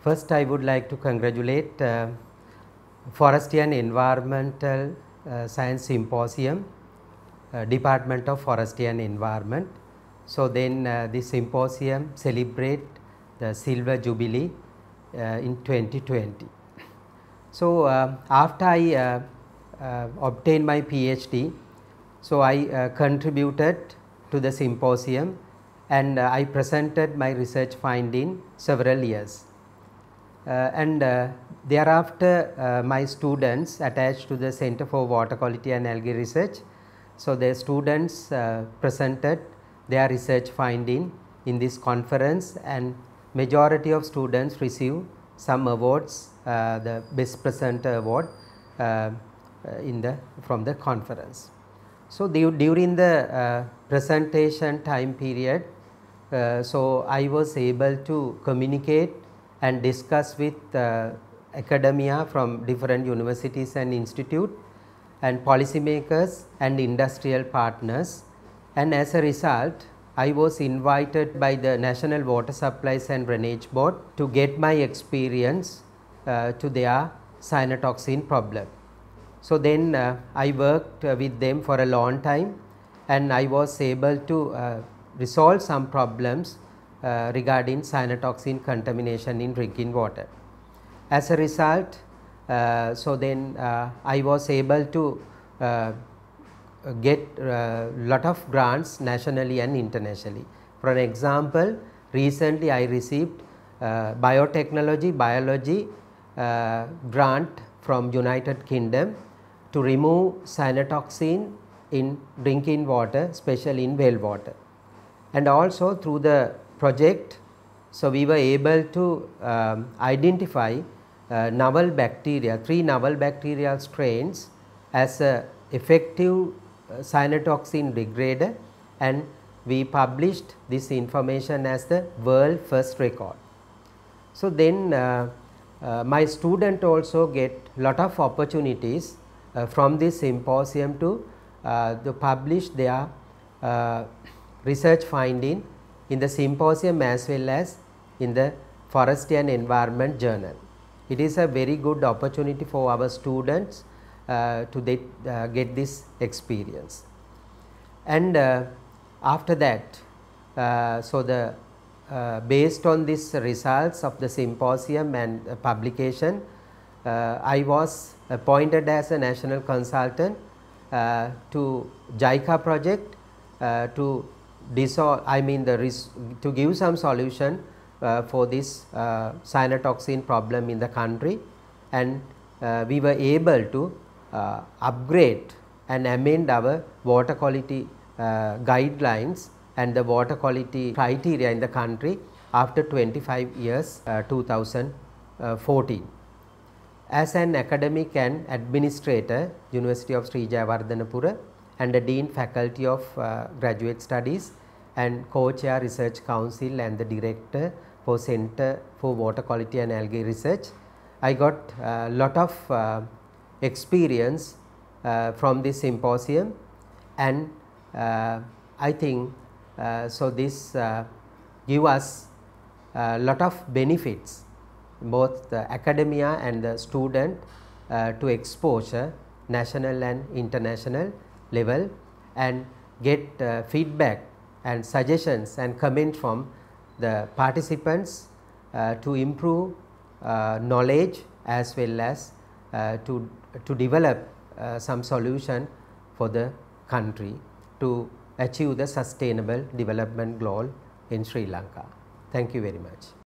First, I would like to congratulate Forestry and Environmental Science Symposium, Department of Forestry and Environment. So then this symposium celebrate the Silver Jubilee in 2020. So after I obtained my PhD, so I contributed to the symposium and I presented my research finding several years. Thereafter my students attached to the Center for Water Quality and Algae Research, so their students presented their research finding in this conference, and majority of students receive some awards, the best presenter award from the conference. So during the presentation time period, so I was able to communicate and discuss with academia from different universities and institutes and policymakers and industrial partners, and as a result I was invited by the National Water Supplies and Drainage Board to get my experience to their cyanotoxin problem. So then I worked with them for a long time and I was able to resolve some problems regarding cyanotoxin contamination in drinking water. As a result, so then I was able to get lot of grants nationally and internationally. For an example, recently I received biotechnology, biology grant from United Kingdom to remove cyanotoxin in drinking water, especially in well water. And also through the project, so we were able to identify novel bacteria, 3 novel bacterial strains as a effective cyanotoxin degrader, and we published this information as the world first record. So then my student also get lot of opportunities from this symposium to publish their research finding in the symposium as well as in the Forestry and Environment Journal. It is a very good opportunity for our students to get this experience. And after that, so the based on these results of the symposium and publication, I was appointed as a national consultant to JICA project to to give some solution for this cyanotoxin problem in the country, and we were able to upgrade and amend our water quality guidelines and the water quality criteria in the country after 25 years, 2014. As an academic and administrator, University of Sri Jayewardenepura, and the Dean Faculty of Graduate Studies and Co-Chair Research Council and the Director for Center for Water Quality and Algae Research, I got a lot of experience from this symposium, and I think so this give us a lot of benefits, both the academia and the student to exposure national and international level, and get feedback and suggestions and comment from the participants to improve knowledge as well as to develop some solution for the country to achieve the sustainable development goal in Sri Lanka. Thank you very much.